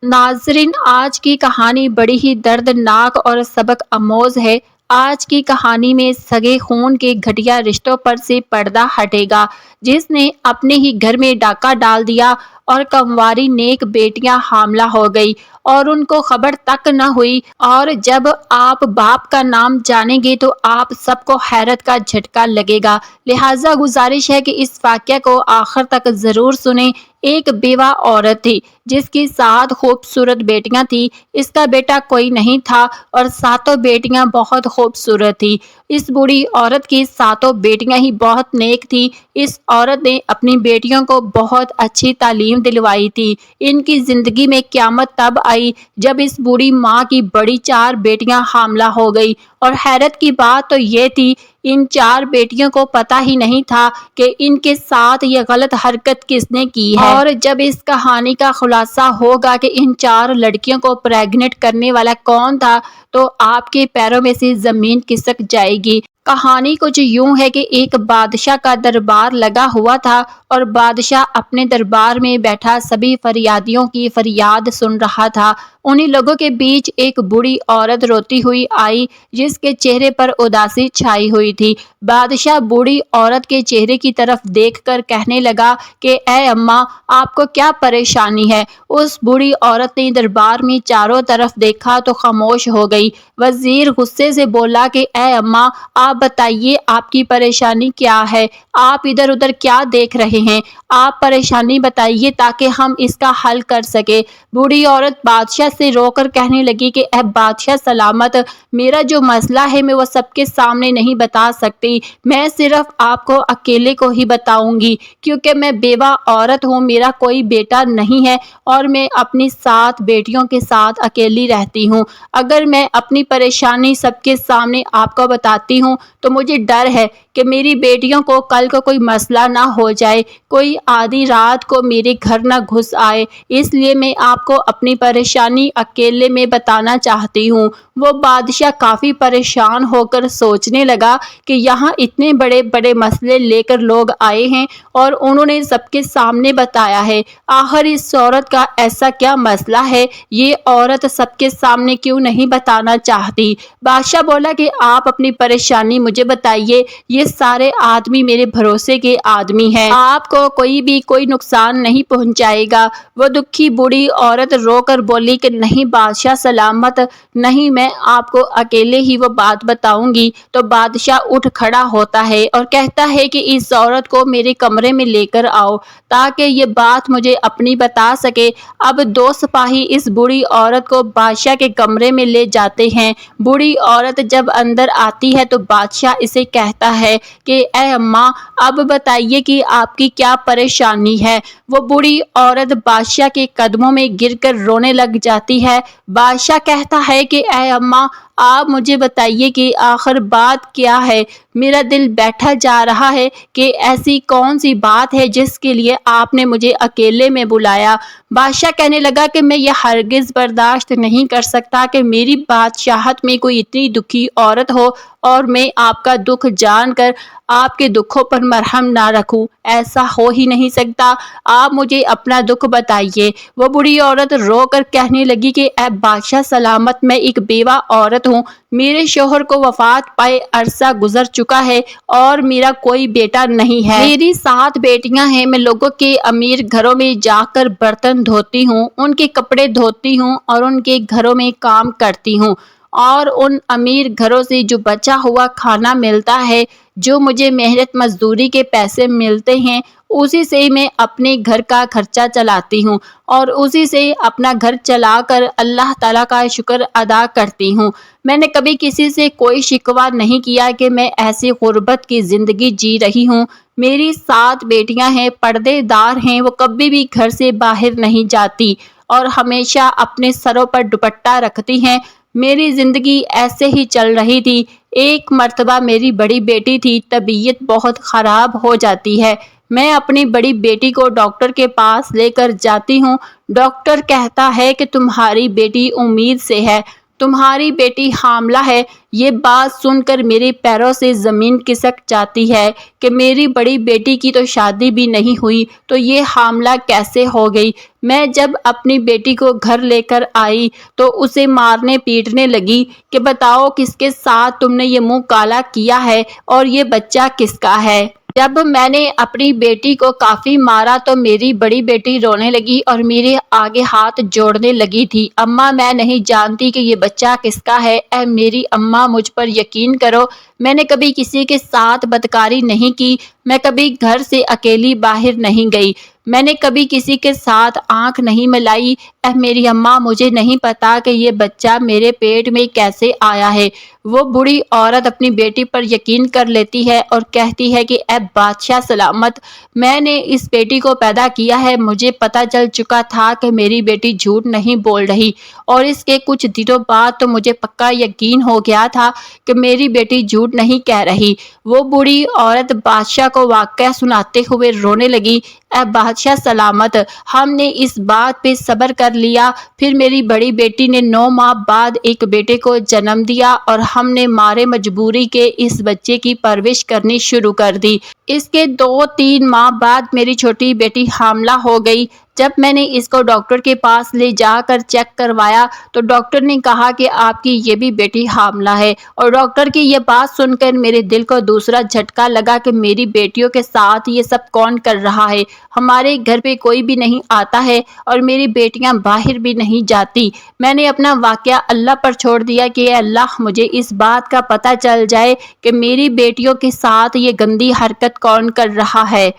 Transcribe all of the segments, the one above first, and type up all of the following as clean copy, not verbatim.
नाज़रीन, आज की कहानी बड़ी ही दर्दनाक और सबक आमोज है। आज की कहानी में सगे खून के घटिया रिश्तों पर से पर्दा हटेगा। जिसने अपने ही घर में डाका डाल दिया और कंवारी नेक बेटियां हामला हो गई और उनको खबर तक न हुई। और जब आप बाप का नाम जानेंगे तो आप सबको हैरत का झटका लगेगा। लिहाजा गुजारिश है कि इस वाक़या को आखिर तक ज़रूर सुने। एक बेवा औरत थी जिसकी 7 खूबसूरत बेटियां थी। इसका बेटा कोई नहीं था और सातों बेटियां बहुत खूबसूरत थी। इस बूढ़ी औरत की सातों बेटियां ही बहुत नेक थी। इस औरत ने अपनी बेटियों को बहुत अच्छी तालीम दिलवाई थी। इनकी जिंदगी में क़यामत तब आई जब इस बूढ़ी माँ की बड़ी 4 बेटियां हामला हो गई। और हैरत की बात तो ये थी, इन 4 बेटियों को पता ही नहीं था कि इनके साथ ये गलत हरकत किसने की है। और जब इस कहानी का खुलासा होगा कि इन 4 लड़कियों को प्रेग्नेंट करने वाला कौन था, तो आपके पैरों में से जमीन खिसक जाएगी। कहानी कुछ यूं है कि एक बादशाह का दरबार लगा हुआ था और बादशाह अपने दरबार में बैठा सभी फरियादियों की फरियाद सुन रहा था। उन्हीं लोगों के बीच एक बूढ़ी औरत रोती हुई आई जिसके चेहरे पर उदासी छाई हुई थी। बादशाह बूढ़ी औरत के चेहरे की तरफ देखकर कहने लगा कि ऐ अम्मा, आपको क्या परेशानी है। उस बूढ़ी औरत ने दरबार में चारों तरफ देखा तो खामोश हो गई। वजीर गुस्से से बोला कि ऐ अम्मा, आप बताइए आपकी परेशानी क्या है। आप इधर उधर क्या देख रहे हैं। आप परेशानी बताइए ताकि हम इसका हल कर सके। बूढ़ी औरत बादशाह से रोकर कहने लगी कि ऐ बादशाह सलामत, मेरा जो मसला है मैं वो सबके सामने नहीं बता सकती। मैं सिर्फ आपको अकेले को ही बताऊंगी क्योंकि मैं बेवा औरत हूँ, मेरा कोई बेटा नहीं है और मैं अपनी 7 बेटियों के साथ अकेली रहती हूँ। अगर मैं अपनी परेशानी सबके सामने आपको बताती हूँ तो मुझे डर है कि मेरी बेटियों को कल को कोई मसला ना हो जाए, कोई आधी रात को मेरे घर ना घुस आए। इसलिए मैं आपको अपनी परेशानी अकेले में बताना चाहती हूँ। वो बादशाह काफ़ी परेशान होकर सोचने लगा कि यहाँ इतने बड़े बड़े मसले लेकर लोग आए हैं और उन्होंने सबके सामने बताया है। आखिर इस औरत का ऐसा क्या मसला है, ये औरत सबके सामने क्यों नहीं बताना चाहती। बादशाह बोला कि आप अपनी परेशानी मुझे बताइए, ये सारे आदमी मेरे भरोसे के आदमी हैं, आपको कोई भी कोई नुकसान नहीं पहुंचाएगा। वो दुखी बूढ़ी औरत रोकर बोली कि नहीं बादशाह सलामत, नहीं, मैं आपको अकेले ही वो बात बताऊंगी। तो बादशाह उठ खड़ा होता है और कहता है कि इस औरत को मेरे कमरे में लेकर आओ ताकि ये बात मुझे अपनी बता सके। अब 2 सिपाही इस बूढ़ी औरत को बादशाह के कमरे में ले जाते हैं। बूढ़ी औरत जब अंदर आती है तो बादशाह इसे कहता है कि ऐ अम्मा, अब बताइए कि आपकी क्या परेशानी है। वो बूढ़ी औरत बादशाह के कदमों में गिरकर रोने लग जाती है। बादशाह कहता है कि ऐ अम्मा, आप मुझे बताइए कि आखिर बात क्या है। मेरा दिल बैठा जा रहा है कि ऐसी कौन सी बात है जिसके लिए आपने मुझे अकेले में बुलाया। बादशाह कहने लगा कि मैं ये हरगिज़ बर्दाश्त नहीं कर सकता कि मेरी बादशाहत में कोई इतनी दुखी औरत हो और मैं आपका दुख जानकर आपके दुखों पर मरहम ना रखूं। ऐसा हो ही नहीं सकता। आप मुझे अपना दुख बताइए। वो बूढ़ी औरत रोकर कहने लगी कि ऐ बादशाह सलामत, मैं एक बेवा औरत हूँ। मेरे शोहर को वफात पाए अरसा गुजर चुका है और मेरा कोई बेटा नहीं है। मेरी 7 बेटियां हैं। मैं लोगों के अमीर घरों में जाकर बर्तन धोती हूँ, उनके कपड़े धोती हूँ और उनके घरों में काम करती हूँ। और उन अमीर घरों से जो बचा हुआ खाना मिलता है, जो मुझे मेहनत मजदूरी के पैसे मिलते हैं, उसी से मैं अपने घर का खर्चा चलाती हूँ और उसी से अपना घर चलाकर अल्लाह ताला का शुक्र अदा करती हूँ। मैंने कभी किसी से कोई शिकवा नहीं किया कि मैं ऐसी गुर्बत की ज़िंदगी जी रही हूँ। मेरी 7 बेटियां हैं, पर्देदार हैं, वो कभी भी घर से बाहर नहीं जाती और हमेशा अपने सरों पर दुपट्टा रखती हैं। मेरी ज़िंदगी ऐसे ही चल रही थी। एक मर्तबा मेरी बड़ी बेटी थी, तबीयत बहुत ख़राब हो जाती है। मैं अपनी बड़ी बेटी को डॉक्टर के पास लेकर जाती हूँ। डॉक्टर कहता है कि तुम्हारी बेटी उम्मीद से है। تمہاری بیٹی حاملہ ہے۔ یہ بات سن کر میرے پیروں سے زمین کھسک جاتی ہے کہ میری بڑی بیٹی کی تو شادی بھی نہیں ہوئی تو یہ حاملہ کیسے ہو گئی۔ میں جب اپنی بیٹی کو گھر لے کر آئی تو اسے مارنے پیٹنے لگی کہ بتاؤ کس کے ساتھ تم نے یہ منہ کالا کیا ہے اور یہ بچہ کس کا ہے۔ جب میں نے اپنی بیٹی کو کافی مارا تو میری بڑی بیٹی رونے لگی اور میرے آگے ہاتھ جوڑنے لگی تھی۔ اماں میں نہیں جانتی کہ یہ بچہ کس کا ہے۔ اے میری اماں مجھ پر یقین کرو، میں نے کبھی کسی کے ساتھ بدکاری نہیں کی، میں کبھی گھر سے اکیلی باہر نہیں گئی، میں نے کبھی کسی کے ساتھ آنکھ نہیں ملائی۔ اے میری اماں مجھے نہیں پتا کہ یہ بچہ میرے پیٹ میں کیسے آیا ہے۔ وہ بوڑھی عورت اپنی بیٹی پر یقین کر لیتی ہے اور کہتی ہے کہ اے بادشاہ سلامت، میں نے اس بیٹی کو پیدا کیا ہے۔ مجھے پتہ چل چکا تھا کہ میری بیٹی جھوٹ نہیں بول رہی اور اس کے کچھ دنوں بعد تو مجھے پکا یقین ہو گیا تھا کہ میری بیٹی جھوٹ نہیں کہہ رہی۔ وہ بوڑھی عورت بادشاہ کو واقعہ سناتے ہوئے رونے لگی۔ اے بادشاہ سلامت، ہم نے اس بات پہ صبر کر لیا، پھر میری بڑی بیٹی نے 9 ماہ بعد ایک بیٹے کو جنم دیا اور ہم نے مارے مجبوری کے اس بچے کی پرورش کرنی شروع کر دی۔ اس کے 2-3 ماہ بعد میری چھوٹی بیٹی حاملہ ہو گئی۔ جب میں نے اس کو ڈاکٹر کے پاس لے جا کر چیک کروایا تو ڈاکٹر نے کہا کہ آپ کی یہ بھی بیٹی حاملہ ہے، اور ڈاکٹر کی یہ بات سن کر میرے دل کو دوسرا جھٹکا لگا کہ میری بیٹیوں کے ساتھ یہ سب کون کر رہا ہے۔ ہمارے گھر پہ کوئی بھی نہیں آتا ہے اور میری بیٹیاں باہر بھی نہیں جاتی۔ میں نے اپنا واقعہ اللہ پر چھوڑ دیا کہ اے اللہ مجھے اس بات کا پتہ چل جائے کہ میری بیٹیوں کے ساتھ یہ گندی حرکت کون کر رہا ہے۔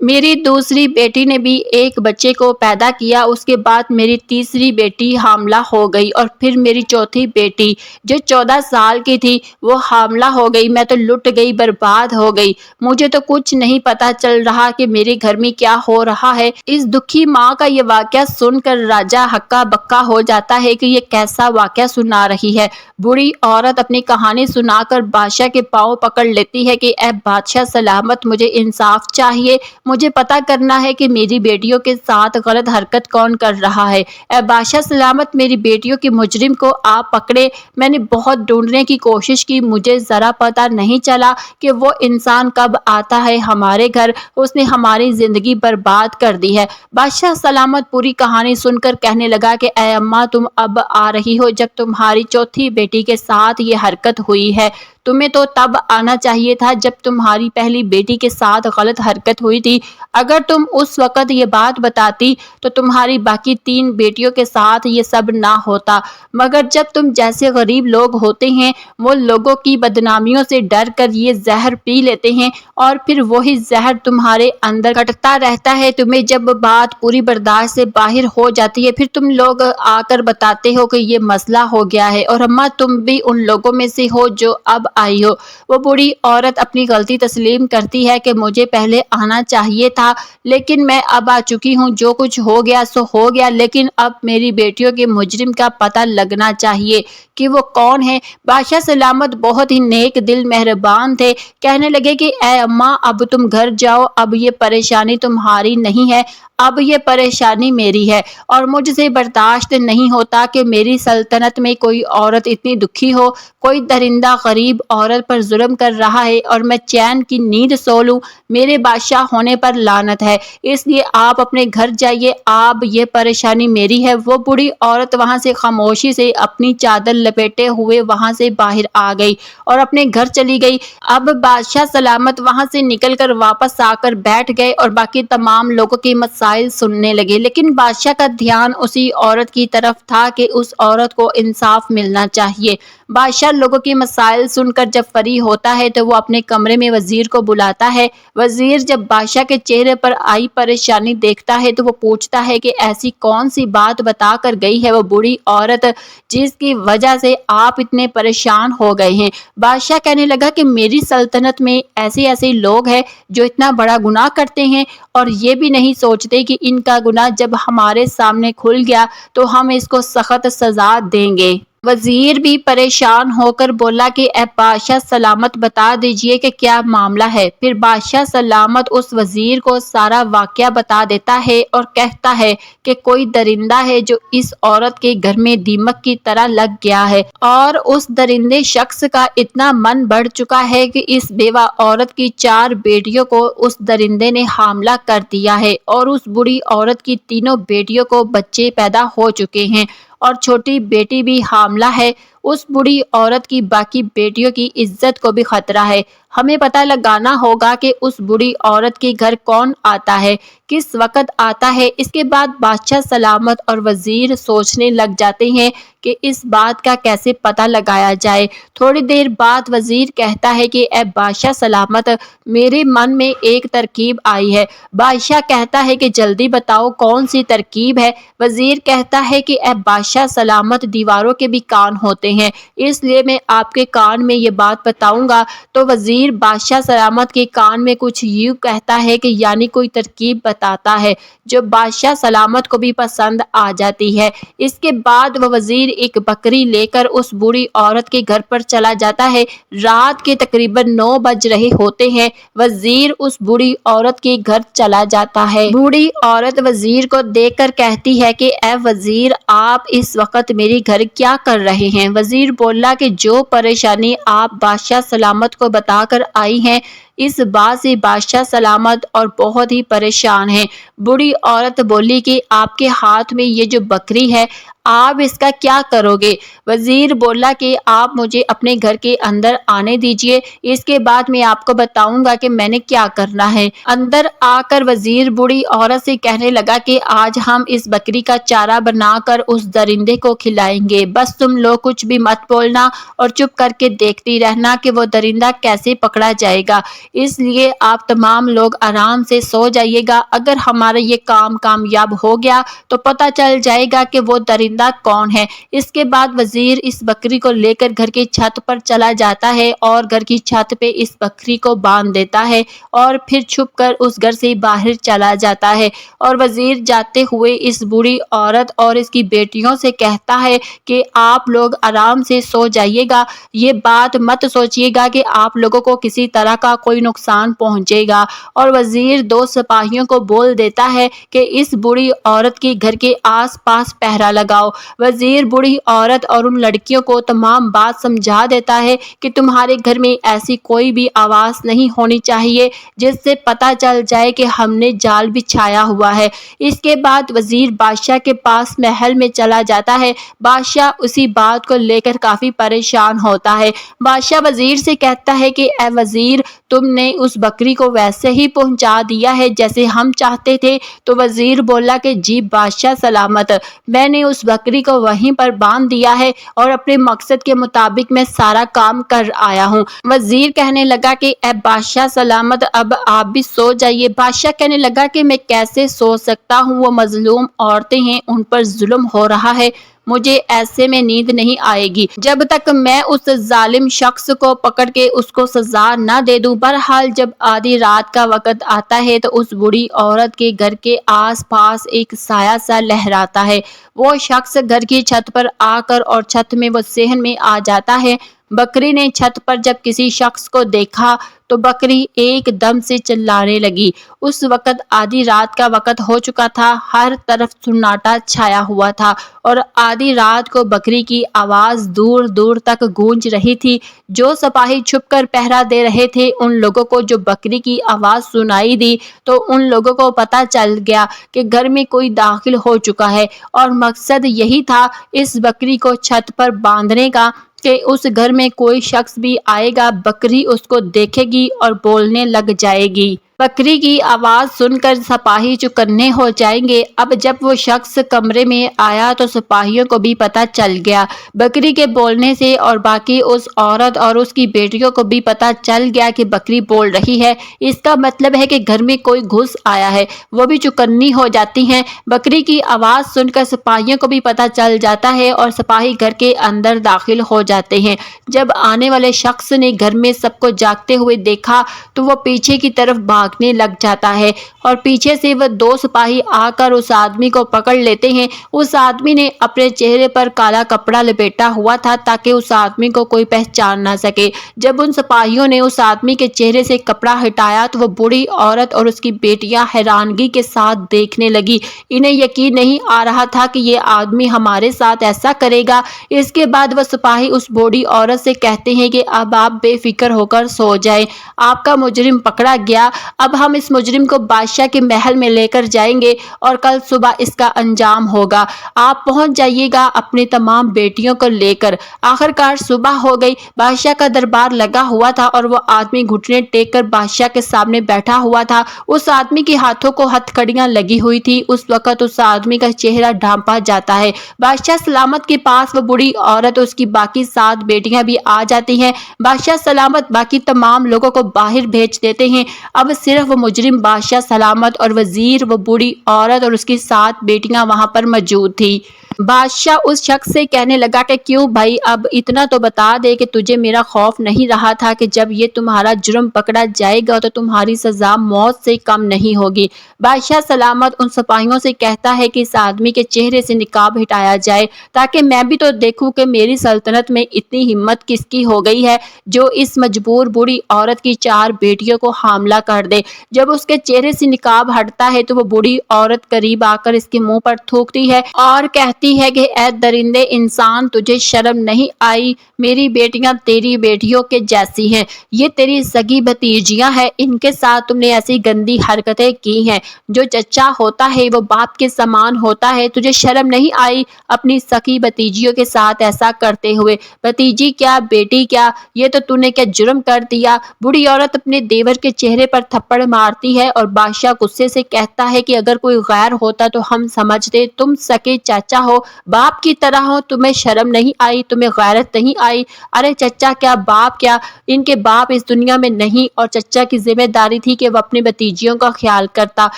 میری دوسری بیٹی نے بھی ایک بچے کو پیدا کیا، اس کے بعد میری تیسری بیٹی حاملہ ہو گئی اور پھر میری چوتھی بیٹی جو 14 سال کی تھی وہ حاملہ ہو گئی۔ میں تو لٹ گئی، برباد ہو گئی۔ مجھے تو کچھ نہیں پتا چل رہا کہ میرے گھر میں کیا ہو رہا ہے۔ اس دکھی ماں کا یہ واقعہ سن کر راجا ہکا بکا ہو جاتا ہے کہ یہ کیسا واقعہ سنا رہی ہے۔ بوڑھی عورت اپنی کہانی سنا کر بادشاہ کے پاؤں پکڑ لیتی ہے کہ اے بادشاہ سلامت، مجھے انصاف چاہیے، مجھے پتا کرنا ہے کہ میری بیٹیوں کے ساتھ غلط حرکت کون کر رہا ہے۔ اے بادشاہ سلامت، میری بیٹیوں کے مجرم کو آپ پکڑے۔ میں نے بہت ڈھونڈنے کی کوشش کی، مجھے ذرا پتا نہیں چلا کہ وہ انسان کب آتا ہے ہمارے گھر، اس نے ہماری زندگی برباد کر دی ہے۔ بادشاہ سلامت پوری کہانی سن کر کہنے لگا کہ اے اماں، تم اب آ رہی ہو جب تمہاری چوتھی بیٹی کے ساتھ یہ حرکت ہوئی ہے۔ تمہیں تو تب آنا چاہیے تھا جب تمہاری پہلی بیٹی کے ساتھ غلط حرکت ہوئی تھی۔ اگر تم اس وقت یہ بات بتاتی تو تمہاری باقی 3 بیٹیوں کے ساتھ یہ سب نہ ہوتا، مگر جب تم جیسے غریب لوگ ہوتے ہیں وہ لوگوں کی بدنامیوں سے ڈر کر یہ زہر پی لیتے ہیں اور پھر وہی زہر تمہارے اندر کٹتا رہتا ہے۔ تمہیں جب بات پوری برداشت سے باہر ہو جاتی ہے پھر تم لوگ آ کر بتاتے ہو کہ یہ مسئلہ ہو گیا ہے، اور اماں تم بھی ان لوگوں میں سے ہو جو اب آئی ہو۔ وہ بوڑھی عورت اپنی غلطی تسلیم کرتی ہے کہ مجھے پہلے آنا چاہیے تھا، لیکن میں اب آ چکی ہوں، جو کچھ ہو گیا سو ہو گیا، لیکن اب میری بیٹیوں کے مجرم کا پتہ لگنا چاہیے کہ وہ کون ہے۔ بادشاہ سلامت بہت ہی نیک دل مہربان تھے، کہنے لگے کہ اے اماں اب تم گھر جاؤ، اب یہ پریشانی تمہاری نہیں ہے، اب یہ پریشانی میری ہے، اور مجھ سے برداشت نہیں ہوتا کہ میری سلطنت میں کوئی عورت اتنی دکھی ہو، کوئی درندہ غریب عورت پر ظلم کر رہا ہے اور میں چین کی نیند سو لوں۔ میرے بادشاہ ہونے پر لعنت ہے، اس لیے آپ اپنے گھر جائیے، اب یہ پریشانی میری ہے۔ وہ بوڑھی عورت وہاں سے خاموشی سے اپنی چادر لپیٹے ہوئے وہاں سے باہر آ گئی اور اپنے گھر چلی گئی۔ اب بادشاہ سلامت وہاں سے نکل کر واپس آ کر بیٹھ گئے اور باقی تمام لوگوں کے مسائل سننے لگے، لیکن بادشاہ کا دھیان اسی عورت کی طرف تھا کہ اس عورت کو انصاف ملنا چاہیے۔ بادشاہ لوگوں کے مسائل سن کر جب فری ہوتا ہے تو وہ اپنے کمرے میں وزیر کو بلاتا ہے۔ وزیر جب بادشاہ کے چہرے پر آئی پریشانی دیکھتا ہے تو وہ پوچھتا ہے کہ ایسی کون سی بات بتا کر گئی ہے وہ بوڑھی عورت جس کی وجہ سے آپ اتنے پریشان ہو گئے ہیں۔ بادشاہ کہنے لگا کہ میری سلطنت میں ایسے لوگ ہیں جو اتنا بڑا گناہ کرتے ہیں اور یہ بھی نہیں سوچتے کہ ان کا گناہ جب ہمارے سامنے کھل گیا تو ہم اس کو سخت سزا دیں گے۔ वजीर भी परेशान होकर बोला कि ए बादशाह सलामत बता दीजिए कि क्या मामला है। फिर बादशाह सलामत उस वजीर को सारा वाकया बता देता है और कहता है कि कोई दरिंदा है जो इस औरत के घर में दीमक की तरह लग गया है और उस दरिंदे शख्स का इतना मन बढ़ चुका है कि इस बेवा औरत की 4 बेटियों को उस दरिंदे ने हमला कर दिया है और उस बुरी औरत की तीनों बेटियों को बच्चे पैदा हो चुके हैं और छोटी बेटी भी हामला है। उस बुरी औरत की बाकी बेटियों की इज्जत को भी खतरा है। हमें पता लगाना होगा कि उस बुरी औरत के घर कौन आता है, किस वक्त आता है। इसके बाद बादशाह सलामत और वजीर सोचने लग जाते हैं कि इस बात का कैसे पता लगाया जाए। थोड़ी देर बाद वजीर कहता है कि ए बादशाह सलामत, मेरे मन में एक तरकीब आई है। बादशाह कहता है कि जल्दी बताओ कौन सी तरकीब है। वजीर कहता है कि ए बादशाह सलामत, दीवारों के भी कान होते हैं, इसलिए मैं आपके कान में ये बात बताऊंगा। तो वजीर बादशाह सलामत के कान में कुछ यूं कहता है कि यानी कोई तरकीब बताता है जो बादशाह सलामत को भी पसंद आ जाती है। इसके बाद वह वजीर एक बकरी लेकर उस बूढ़ी औरत के घर पर चला जाता है। रात के तकरीबन 9 बज रहे होते हैं। वजीर उस बूढ़ी औरत के घर चला जाता है। बूढ़ी औरत वजीर को देखकर कहती है कि ए वजीर, आप इस वक्त मेरे घर क्या कर रहे हैं। वजीर बोला कि जो परेशानी आप बादशाह सलामत को बताकर आई हैं, इस बात से बादशाह सलामत और बहुत ही परेशान हैं। बूढ़ी औरत बोली कि आपके हाथ में ये जो बकरी है, आप इसका क्या करोगे। वजीर बोला कि आप मुझे अपने घर के अंदर आने दीजिए, इसके बाद मैं आपको बताऊंगा कि मैंने क्या करना है। अंदर आकर वजीर बूढ़ी औरत से कहने लगा कि आज हम इस बकरी का चारा बनाकर उस दरिंदे को खिलाएंगे। बस तुम लोग कुछ भी मत बोलना और चुप करके देखती रहना कि वो दरिंदा कैसे पकड़ा जाएगा। इसलिए आप तमाम लोग आराम से सो जाइएगा। अगर हमारा ये काम कामयाब हो गया तो पता चल जाएगा कि वो दरिंदा कौन है। इसके बाद वजीर इस बकरी को लेकर घर की छत पर चला जाता है और घर की छत पे इस बकरी को बांध देता है और फिर छुपकर उस घर से बाहर चला जाता है। और वजीर जाते हुए इस बूढ़ी औरत और इसकी बेटियों से कहता है कि आप लोग आराम से सो जाइएगा। ये बात मत सोचिएगा कि आप लोगों को किसी तरह का कोई नुकसान पहुंचेगा। और वजीर 2 सिपाहियों को बोल देता है कि इस बूढ़ी औरत के घर के आसपास पहरा लगाओ। वजीर बूढ़ी औरत और उन लड़कियों को तमाम बात समझा देता है कि तुम्हारे घर में ऐसी कोई भी आवाज नहीं होनी चाहिए जिससे पता चल जाए कि हमने जाल बिछाया हुआ है। इसके बाद वजीर बादशाह के पास महल में चला जाता है। बादशाह उसी बात को लेकर काफी परेशान होता है। बादशाह वजीर से कहता है कि ए वजीर, तुमने उस बकरी को वैसे ही पहुंचा दिया है जैसे हम चाहते थे। तो वजीर बोला कि जी बादशाह सलामत, मैंने उस बकरी को वहीं पर बांध दिया है और अपने मकसद के मुताबिक मैं सारा काम कर आया हूँ। वजीर कहने लगा कि ए बादशाह सलामत, अब आप भी सो जाइए। बादशाह कहने लगा कि मैं कैसे सो सकता हूँ, वो मजलूम औरतें हैं, उन पर जुल्म हो रहा है, मुझे ऐसे में नींद नहीं आएगी जब तक मैं उस जालिम शख्स को पकड़ के उसको सजा न दे दूं। बहरहाल जब आधी रात का वक्त आता है तो उस बूढ़ी औरत के घर के आसपास एक साया सा लहराता है। वो शख्स घर की छत पर आकर और छत में वो सहन में आ जाता है। बकरी ने छत पर जब किसी शख्स को देखा तो बकरी एकदम से चिल्लाने लगी। उस वक्त आधी रात का वक्त हो चुका था, हर तरफ सन्नाटा छाया हुआ था और आधी रात को बकरी की आवाज दूर दूर तक गूंज रही थी। जो सिपाही छुपकर पहरा दे रहे थे, उन लोगों को जो बकरी की आवाज सुनाई दी तो उन लोगों को पता चल गया कि घर में कोई दाखिल हो चुका है और मकसद यही था इस बकरी को छत पर बांधने का कि उस घर में कोई शख्स भी आएगा, बकरी उसको देखेगी और बोलने लग जाएगी। बकरी की आवाज सुनकर सिपाही चौकन्ने हो जाएंगे। अब जब वो शख्स कमरे में आया तो सिपाहियों को भी पता चल गया बकरी के बोलने से, और बाकी उस औरत और उसकी बेटियों को भी पता चल गया कि बकरी बोल रही है। इसका मतलब है कि घर में कोई घुस आया है। वो भी चौकन्नी हो जाती हैं। बकरी की आवाज सुनकर सिपाहियों को भी पता चल जाता है और सिपाही घर के अंदर दाखिल हो जाते हैं। जब आने वाले शख्स ने घर में सबको जागते हुए देखा तो वो पीछे की तरफ भाग भागने लग जाता है और पीछे से वह 2 सिपाही आकर उस आदमी को पकड़ लेते हैं। उस आदमी ने अपने चेहरे पर काला कपड़ा लपेटा हुआ था ताकि उस आदमी को कोई पहचान ना सके। जब उन सिपाहियों ने उस आदमी के चेहरे से कपड़ा हटाया तो वो बूढ़ी औरत और उसकी बेटियां हैरानगी के साथ देखने लगी। इन्हें यकीन नहीं आ रहा था कि ये आदमी हमारे साथ ऐसा करेगा। इसके बाद वह सिपाही उस बूढ़ी औरत से कहते हैं कि अब आप बेफिक्र होकर सो जाएं, आपका मुजरिम पकड़ा गया। अब हम इस मुजरिम को बादशाह के महल में लेकर जाएंगे और कल सुबह इसका अंजाम होगा। आप पहुंच जाइएगा अपनी तमाम बेटियों को लेकर। आखिरकार सुबह हो गई। बादशाह का दरबार लगा हुआ था और वो आदमी घुटने टेक कर बादशाह के सामने बैठा हुआ था। उस आदमी के हाथों को हथकड़ियां लगी हुई थी। उस वक्त उस आदमी का चेहरा ढांपा जाता है। बादशाह सलामत के पास वो बूढ़ी औरत उसकी बाकी 7 बेटियां भी आ जाती हैं। बादशाह सलामत बाकी तमाम लोगों को बाहर भेज देते हैं। अब सिर्फ वो मुजरिम बादशाह सलामत और वजीर, वो बूढ़ी औरत और उसकी 7 बेटियां वहां पर मौजूद थी। बादशाह उस शख्स से कहने लगा कि क्यों भाई, अब इतना तो बता दे कि तुझे मेरा खौफ नहीं रहा था कि जब ये तुम्हारा जुर्म पकड़ा जाएगा तो तुम्हारी सजा मौत से कम नहीं होगी। बादशाह सलामत उन सिपाहियों से कहता है कि इस आदमी के चेहरे से निकाब हटाया जाए ताकि मैं भी तो देखूं कि मेरी सल्तनत में इतनी हिम्मत किसकी हो गई है जो इस मजबूर बूढ़ी औरत की 4 बेटियों को हामला कर दे। जब उसके चेहरे से निकाब हटता है तो वो बूढ़ी औरत करीब आकर इसके मुंह पर थूकती है और कहती है कि ऐ दरिंदे इंसान, तुझे शर्म नहीं आई? मेरी बेटियां तेरी बेटियों के जैसी हैं, ये तेरी सगी भतीजियां हैं, इनके साथ तुमने ऐसी गंदी हरकतें की हैं। जो चचा होता है वो बाप के समान होता है, तुझे शर्म नहीं आई अपनी सगी भतीजियों के साथ ऐसा करते हुए? भतीजी क्या, बेटी क्या, ये तो तूने क्या जुर्म कर दिया? बूढ़ी औरत अपने देवर के चेहरे पर थप्पड़ मारती है और बादशाह गुस्से से कहता है कि अगर कोई गैर होता तो हम समझते तुम सके चाचा हो, बाप की तरह हो, तुम्हें शर्म नहीं आई, तुम्हें गैरत नहीं आई? अरे चचा क्या, बाप क्या, इनके बाप इस दुनिया में नहीं और चचा की जिम्मेदारी थी कि वह अपनी भतीजियों का ख्याल करता,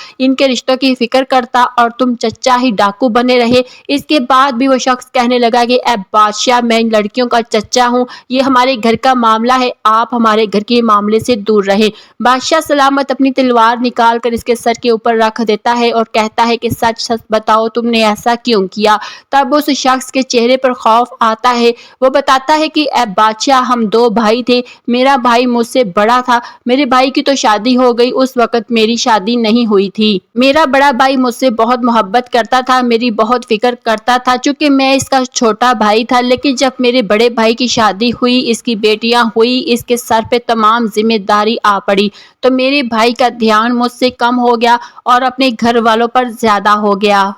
इनके रिश्तों की फिक्र करता और तुम चचा ही डाकू बने रहे। इसके बाद भी वो शख्स कहने लगा कि ऐ बादशाह, मैं इन लड़कियों का चचा हूँ, ये हमारे घर का मामला है, आप हमारे घर के मामले से दूर रहे। बादशाह सलामत अपनी तलवार निकाल कर इसके सर के ऊपर रख देता है और कहता है कि सच सच बताओ तुमने ऐसा क्यों किया? तब उस शख्स के चेहरे पर खौफ आता है। वो बताता है कि ऐ बादशाह, हम 2 भाई थे, मेरा भाई मुझसे बड़ा था, मेरे भाई की तो शादी हो गई, उस वक्त मेरी शादी नहीं हुई थी। मेरा बड़ा भाई मुझसे बहुत मोहब्बत करता था, मेरी बहुत फिक्र करता था, चूंकि मैं इसका छोटा भाई था। लेकिन जब मेरे बड़े भाई की शादी हुई, इसकी बेटियां हुई, इसके सर पे तमाम जिम्मेदारी आ पड़ी, तो मेरे भाई का ध्यान मुझसे कम हो गया और अपने घर वालों पर ज्यादा हो गया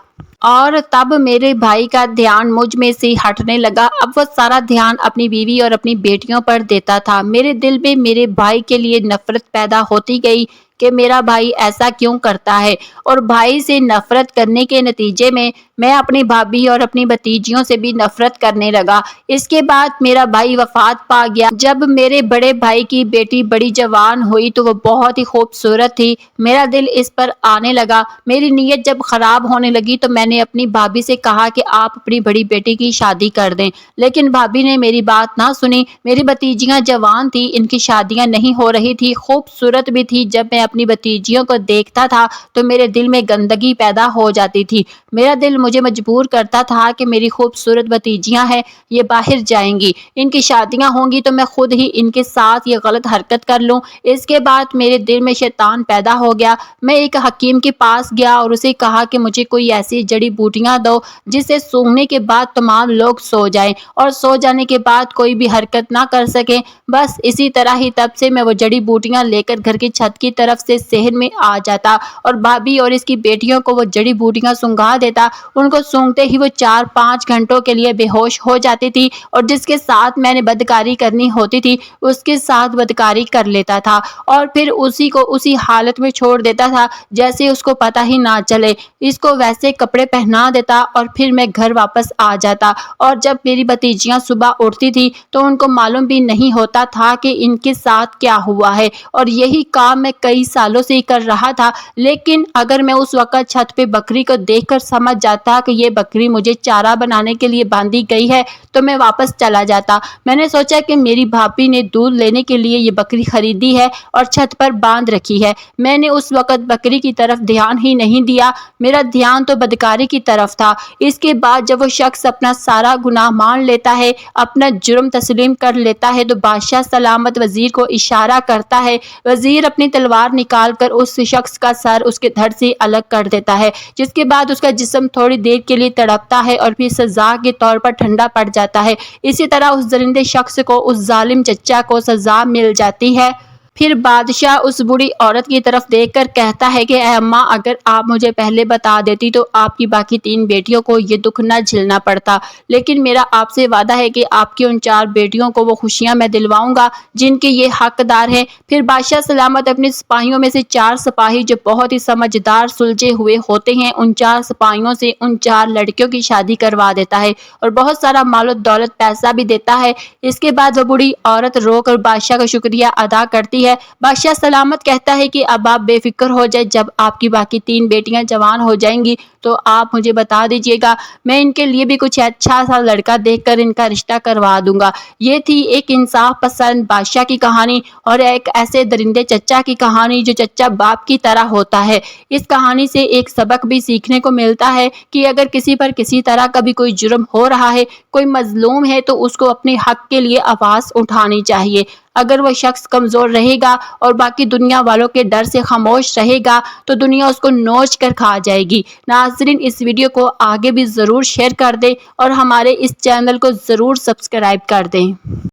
और तब मेरे भाई का ध्यान मुझ में से हटने लगा। अब वो सारा ध्यान अपनी बीवी और अपनी बेटियों पर देता था। मेरे दिल में मेरे भाई के लिए नफरत पैदा होती गई कि मेरा भाई ऐसा क्यों करता है, और भाई से नफरत करने के नतीजे में मैं अपनी भाभी और अपनी भतीजियों से भी नफरत करने लगा। इसके बाद मेरा भाई वफात पा गया। जब मेरे बड़े भाई की बेटी बड़ी जवान हुई तो वो बहुत ही खूबसूरत थी। मेरा दिल इस पर आने लगा। मेरी नीयत जब खराब होने लगी तो मैंने अपनी भाभी से कहा कि आप अपनी बड़ी बेटी की शादी कर दें, लेकिन भाभी ने मेरी बात ना सुनी। मेरी भतीजियां जवान थी, इनकी शादियां नहीं हो रही थी, खूबसूरत भी थी। जब मैं अपनी भतीजियों को देखता था तो मेरे दिल में गंदगी पैदा हो जाती थी। मेरा दिल मुझे मजबूर करता था कि मेरी खूबसूरत भतीजियां हैं, ये बाहर जाएंगी, इनकी शादियां होंगी तो मैं खुद ही इनके साथ ये गलत हरकत कर लूं। इसके बाद मेरे दिल में शैतान पैदा हो गया। मैं एक हकीम के पास गया और उसे कहा कि मुझे कोई ऐसी जड़ी बूटियां दो जिसे सूंघने के बाद तमाम लोग सो जाएं और सो जाने के बाद कोई भी हरकत ना कर सके। बस इसी तरह ही तब से मैं वो जड़ी बूटियां लेकर घर की छत की तरफ से शहर में आ जाता और भाभी और इसकी बेटियों को वो जड़ी बूटियां सूंघा देता। उनको सूंघते ही वो 4-5 घंटों के लिए बेहोश हो जाती थी और जिसके साथ मैंने बदकारी करनी होती थी उसके साथ बदकारी कर लेता था और फिर उसी को उसी हालत में छोड़ देता था जैसे उसको पता ही ना चले। इसको वैसे कपड़े पहना देता और फिर मैं घर वापस आ जाता और जब मेरी भतीजियां सुबह उठती थी तो उनको मालूम भी नहीं होता था कि इनके साथ क्या हुआ है। और यही काम मैं कई सालों से कर रहा था, लेकिन अगर मैं उस वक्त छत पे बकरी को देखकर समझ जाता कि ये बकरी मुझे चारा बनाने के लिए बांधी गई है, तो मैं वापस चला जाता। मैंने सोचा कि मेरी भाभी ने दूध लेने के लिए ये बकरी खरीदी है और छत पर बांध रखी है। मैंने उस वक्त बकरी की तरफ ध्यान ही नहीं दिया, मेरा ध्यान तो बदकारी की तरफ था। इसके बाद जब वो शख्स अपना सारा गुनाह मान लेता है, अपना जुर्म तस्लीम कर लेता है, तो बादशाह सलामत वजीर को इशारा करता है। वजीर अपनी तलवार निकालकर उस शख्स का सर उसके धड़ से अलग कर देता है, जिसके बाद उसका जिस्म थोड़ी देर के लिए तड़पता है और फिर सजा के तौर पर ठंडा पड़ जाता है। इसी तरह उस दरिंदे शख्स को, उस जालिम चच्चा को सजा मिल जाती है। फिर बादशाह उस बूढ़ी औरत की तरफ देखकर कहता है कि ऐ अम्मा, अगर आप मुझे पहले बता देती तो आपकी बाकी 3 बेटियों को ये दुख न झेलना पड़ता, लेकिन मेरा आपसे वादा है कि आपकी उन 4 बेटियों को वो खुशियां मैं दिलवाऊंगा जिनके ये हकदार हैं। फिर बादशाह सलामत अपने सिपाहियों में से 4 सिपाही जो बहुत ही समझदार सुलझे हुए होते हैं, उन 4 सिपाहियों से उन 4 लड़कियों की शादी करवा देता है और बहुत सारा मालो दौलत पैसा भी देता है। इसके बाद वो बूढ़ी औरत रोकर बादशाह का शुक्रिया अदा करती है। बादशाह सलामत कहता है कि अब आप बेफिक्र हो जाए, जब आपकी बाकी 3 बेटियां जवान हो जाएंगी तो आप मुझे बता दीजिएगा, मैं इनके लिए भी कुछ अच्छा सा लड़का देखकर इनका रिश्ता करवा दूंगा। ये थी एक इंसाफ पसंद बादशाह की कहानी और एक ऐसे दरिंदे चच्चा की कहानी जो चच्चा बाप की तरह होता है। इस कहानी से एक सबक भी सीखने को मिलता है कि अगर किसी पर किसी तरह का भी कोई जुर्म हो रहा है, कोई मजलूम है, तो उसको अपने हक के लिए आवाज उठानी चाहिए। अगर वह शख्स कमजोर रहेगा और बाकी दुनिया वालों के डर से खामोश रहेगा तो दुनिया उसको नोच कर खा जाएगी। नाज़रीन, इस वीडियो को आगे भी ज़रूर शेयर कर दें और हमारे इस चैनल को ज़रूर सब्सक्राइब कर दें।